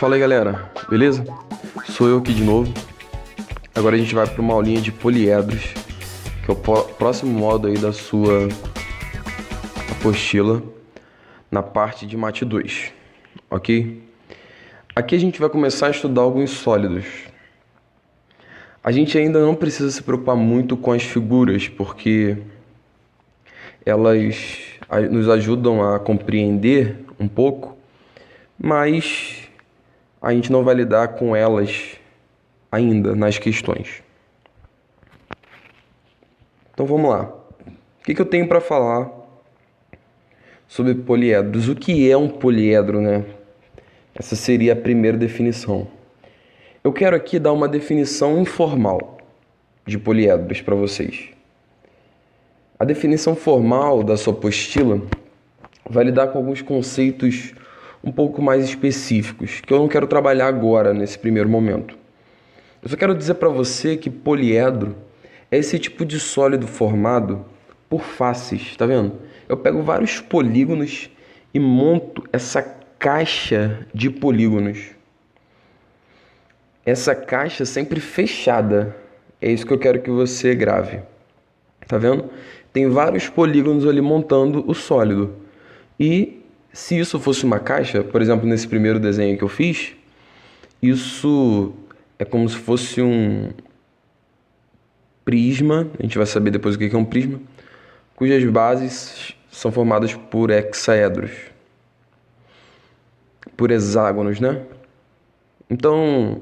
Fala aí galera, beleza? Sou eu aqui de novo. Agora a gente vai para uma aulinha de poliedros, que é o próximo módulo aí da sua apostila, na parte de Mate 2, ok? Aqui a gente vai começar a estudar alguns sólidos. A gente ainda não precisa se preocupar muito com as figuras, porque elas nos ajudam a compreender um pouco, mas a gente não vai lidar com elas ainda nas questões. Então vamos lá. O que eu tenho para falar sobre poliedros? O que é um poliedro, né? Essa seria a primeira definição. Eu quero aqui dar uma definição informal de poliedros para vocês. A definição formal da sua apostila vai lidar com alguns conceitos um pouco mais específicos, que eu não quero trabalhar agora, nesse primeiro momento. Eu só quero dizer para você que poliedro é esse tipo de sólido formado por faces, tá vendo? Eu pego vários polígonos e monto essa caixa de polígonos. Essa caixa sempre fechada. É isso que eu quero que você grave. Tá vendo? Tem vários polígonos ali montando o sólido. E se isso fosse uma caixa, por exemplo, nesse primeiro desenho que eu fiz, isso é como se fosse um prisma, a gente vai saber depois o que é um prisma, cujas bases são formadas por hexaedros, por hexágonos, né? Então,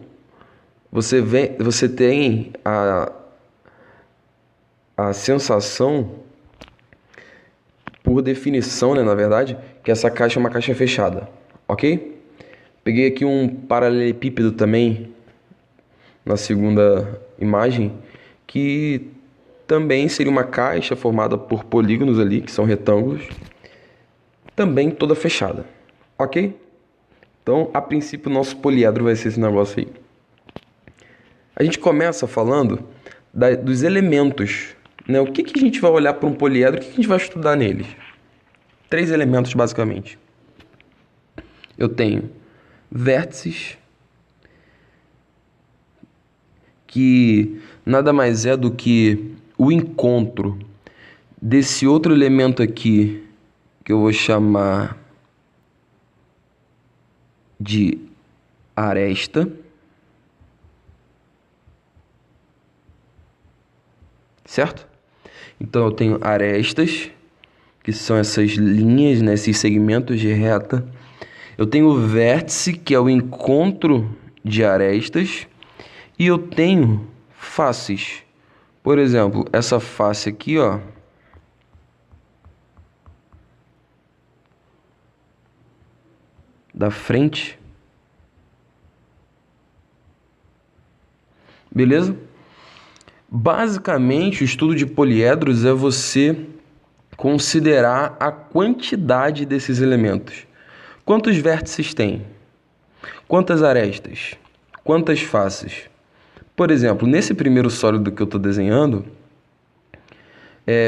você tem a sensação, por definição, né, na verdade, que essa caixa é uma caixa fechada, ok? Peguei aqui um paralelepípedo também, na segunda imagem, que também seria uma caixa formada por polígonos ali, que são retângulos, também toda fechada, ok? Então, a princípio, o nosso poliedro vai ser esse negócio aí. A gente começa falando dos elementos, né? O que a gente vai olhar para um poliedro, o que a gente vai estudar neles? 3 elementos, basicamente. Eu tenho vértices, que nada mais é do que o encontro desse outro elemento aqui, que eu vou chamar de aresta, certo? Então eu tenho arestas, que são essas linhas, né, esses segmentos de reta. Eu tenho o vértice, que é o encontro de arestas. E eu tenho faces. Por exemplo, essa face aqui, ó, da frente. Beleza? Basicamente, o estudo de poliedros é você considerar a quantidade desses elementos. Quantos vértices tem? Quantas arestas? Quantas faces? Por exemplo, nesse primeiro sólido que eu estou desenhando,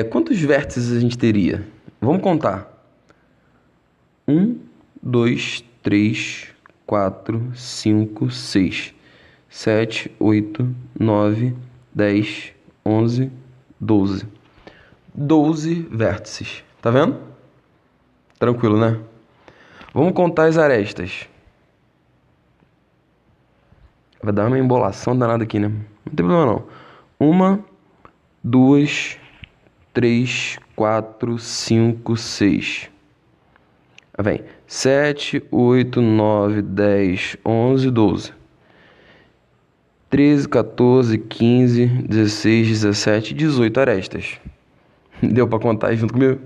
quantos vértices a gente teria? Vamos contar. 1, 2, 3, 4, 5, 6, 7, 8, 9, 10, 11, 12. 12 vértices. Tá vendo? Tranquilo, né? Vamos contar as arestas. Vai dar uma embolação danada aqui, né? Não tem problema não. 1, 2, 3, 4, 5, 6. Vem. 7, 8, 9, 10, 11, 12. 13, 14, 15, 16, 17, 18 arestas. Deu pra contar aí junto comigo?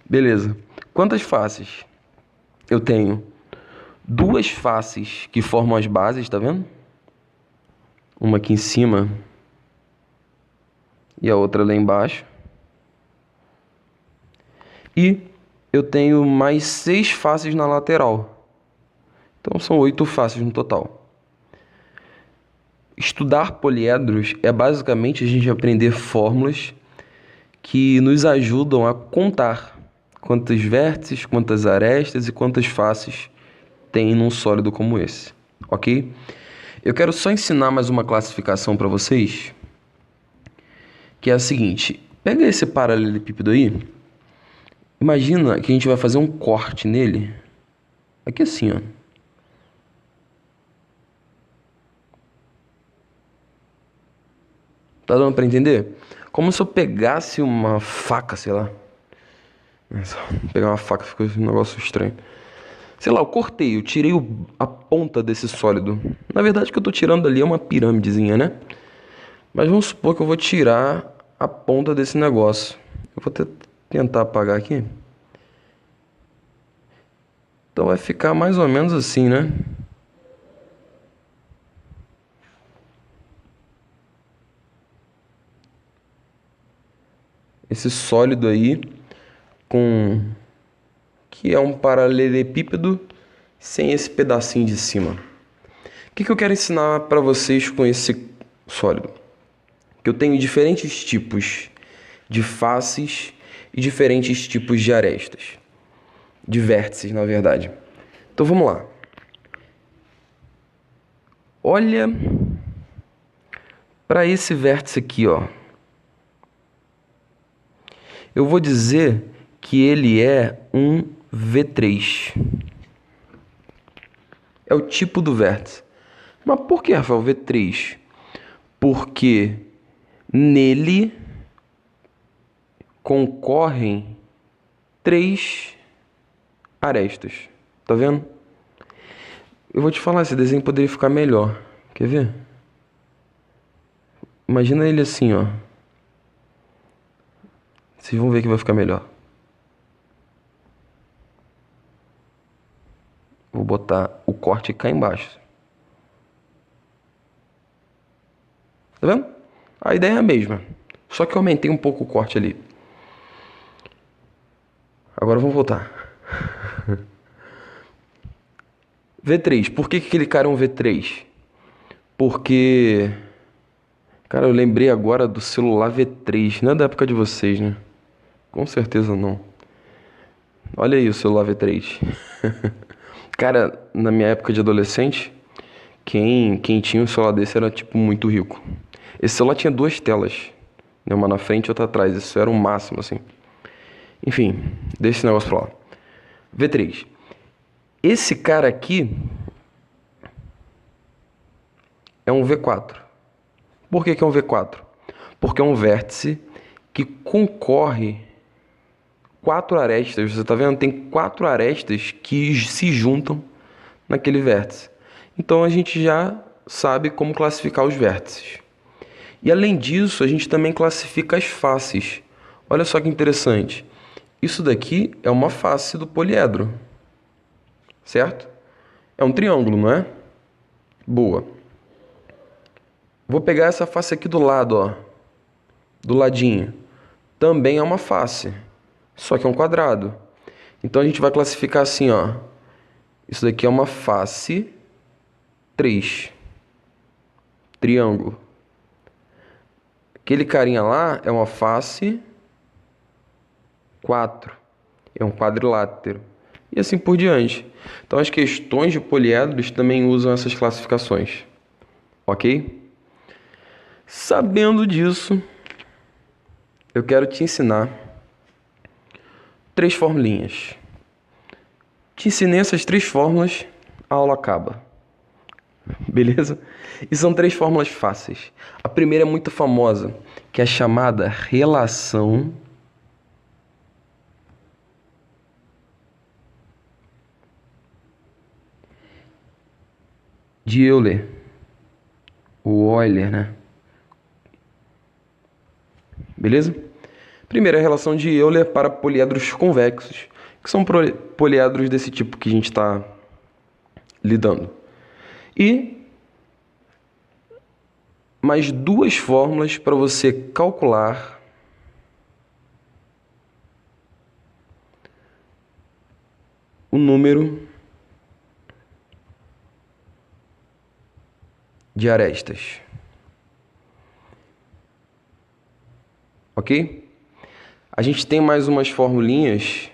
Beleza. Quantas faces? Eu tenho 2 faces que formam as bases, tá vendo? Uma aqui em cima e a outra lá embaixo. E eu tenho mais 6 faces na lateral. Então são 8 faces no total. Estudar poliedros é basicamente a gente aprender fórmulas que nos ajudam a contar quantos vértices, quantas arestas e quantas faces tem num sólido como esse, ok? Eu quero só ensinar mais uma classificação para vocês, que é a seguinte. Pega esse paralelepípedo aí, imagina que a gente vai fazer um corte nele, aqui assim, ó. Tá dando para entender? Como se eu pegasse uma faca, sei lá. Pegar uma faca ficou um negócio estranho. Sei lá, eu cortei, eu tirei a ponta desse sólido. Na verdade, o que eu tô tirando ali é uma pirâmidezinha, né? Mas vamos supor que eu vou tirar a ponta desse negócio. Eu vou tentar apagar aqui. Então vai ficar mais ou menos assim, né? Esse sólido aí que é um paralelepípedo sem esse pedacinho de cima. O que eu quero ensinar para vocês com esse sólido? Que eu tenho diferentes tipos de faces e diferentes tipos de arestas. De vértices, na verdade. Então vamos lá. Olha para esse vértice aqui, ó. Eu vou dizer que ele é um V3. É o tipo do vértice. Mas por que, Rafael, V3? Porque nele concorrem 3 arestas. Tá vendo? Eu vou te falar, esse desenho poderia ficar melhor. Quer ver? Imagina ele assim, ó. Vocês vão ver que vai ficar melhor. Vou botar o corte cá embaixo. Tá vendo? A ideia é a mesma. Só que eu aumentei um pouco o corte ali. Agora vamos voltar. V3. Por que aquele cara é um V3? Porque... Cara, eu lembrei agora do celular V3. Não é da época de vocês, né? Com certeza não. Olha aí o celular V3. Cara, na minha época de adolescente, quem tinha um celular desse era, tipo, muito rico. Esse celular tinha 2 telas, né? Uma na frente e outra atrás. Isso era o máximo, assim. Enfim, deixa esse negócio pra lá. V3. Esse cara aqui é um V4. Por que é um V4? Porque é um vértice que concorre 4 arestas. Você tá vendo? Tem 4 arestas que se juntam naquele vértice. Então a gente já sabe como classificar os vértices. E além disso, a gente também classifica as faces. Olha só que interessante. Isso daqui é uma face do poliedro. Certo? É um triângulo, não é? Boa. Vou pegar essa face aqui do lado, ó. Do ladinho. Também é uma face. Só que é um quadrado. Então a gente vai classificar assim, ó. Isso daqui é uma face 3. Triângulo. Aquele carinha lá é uma face 4. É um quadrilátero. E assim por diante. Então as questões de poliedros também usam essas classificações. Ok? Sabendo disso, eu quero te ensinar 3 formulinhas. Te ensinei essas 3 fórmulas, a aula acaba. Beleza? E são 3 fórmulas fáceis. A primeira é muito famosa, que é a chamada relação de Euler. O Euler, né? Beleza? Primeira, a relação de Euler para poliedros convexos, que são poliedros desse tipo que a gente está lidando. E mais 2 fórmulas para você calcular o número de arestas. Ok? A gente tem mais umas formulinhas,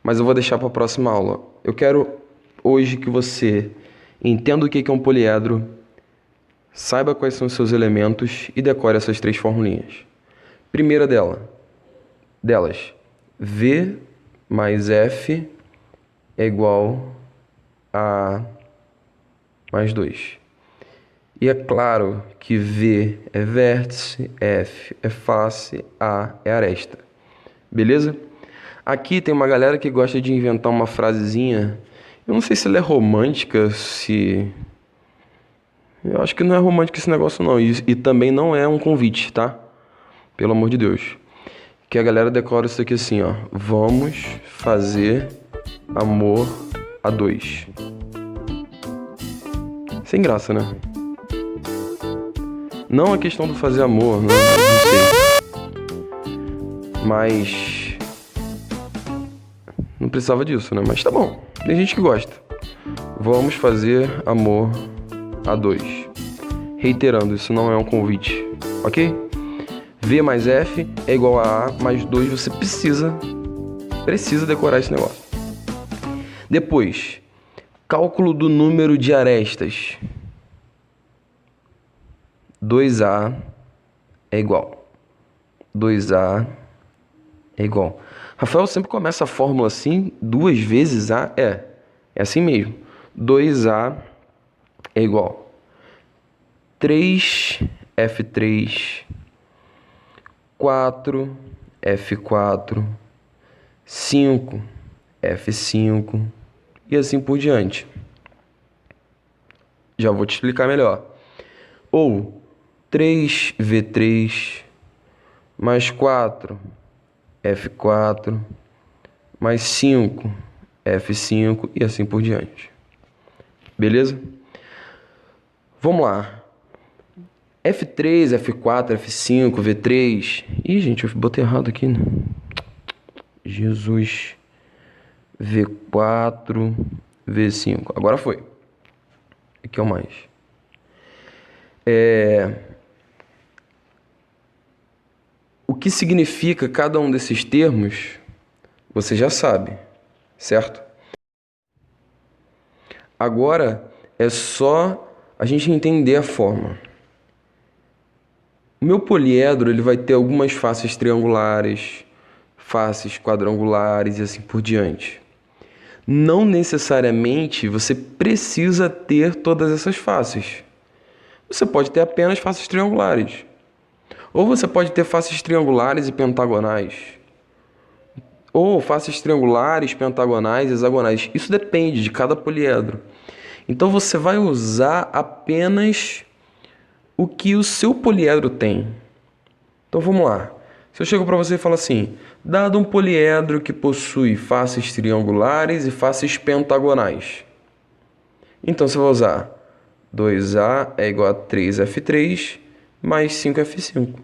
mas eu vou deixar para a próxima aula. Eu quero hoje que você entenda o que é um poliedro, saiba quais são os seus elementos e decore essas 3 formulinhas. Primeira delas, V mais F é igual a mais 2. E é claro que V é vértice, F é face, A é aresta. Beleza? Aqui tem uma galera que gosta de inventar uma frasezinha. Eu não sei se ela é romântica, se... Eu acho que não é romântico esse negócio não. E também não é um convite, tá? Pelo amor de Deus. Que a galera decora isso aqui assim, ó. Vamos fazer amor a 2. Sem graça, né? Não a questão do fazer amor, não sei. Mas... não precisava disso, né? Mas tá bom. Tem gente que gosta. Vamos fazer amor a 2. Reiterando, isso não é um convite, ok? V mais F é igual a A mais 2. Você precisa decorar esse negócio. Depois, cálculo do número de arestas. 2A é igual. 2A é igual. Rafael sempre começa a fórmula assim, 2 vezes A. É assim mesmo. 2A é igual 3F3, 4F4, 5F5 e assim por diante. Já vou te explicar melhor. Ou 3V3 mais 4F4 mais 5F5 e assim por diante. Beleza? Vamos lá. F3, F4, F5, V3. Ih, gente, eu botei errado aqui, né? Jesus. V4, V5. Agora foi. Aqui é o mais. O que significa cada um desses termos, você já sabe, certo? Agora é só a gente entender a forma. O meu poliedro ele vai ter algumas faces triangulares, faces quadrangulares e assim por diante. Não necessariamente você precisa ter todas essas faces. Você pode ter apenas faces triangulares. Ou você pode ter faces triangulares e pentagonais. Ou faces triangulares, pentagonais e hexagonais. Isso depende de cada poliedro. Então você vai usar apenas o que o seu poliedro tem. Então vamos lá. Se eu chego para você e falo assim, dado um poliedro que possui faces triangulares e faces pentagonais. Então você vai usar 2A é igual a 3F3 mais 5F5.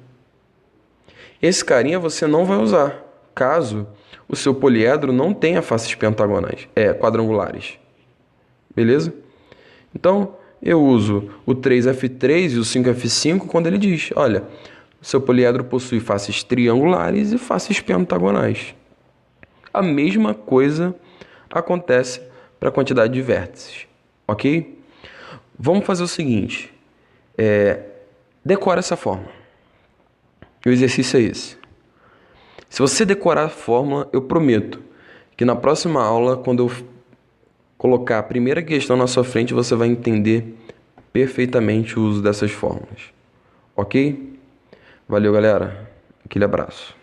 Esse carinha você não vai usar, caso o seu poliedro não tenha faces pentagonais, quadrangulares. Beleza? Então, eu uso o 3F3 e o 5F5 quando ele diz, olha, o seu poliedro possui faces triangulares e faces pentagonais. A mesma coisa acontece para a quantidade de vértices, ok? Vamos fazer o seguinte, decora essa fórmula. O exercício é esse. Se você decorar a fórmula, eu prometo que na próxima aula, quando eu colocar a primeira questão na sua frente, você vai entender perfeitamente o uso dessas fórmulas. Ok? Valeu, galera. Aquele abraço.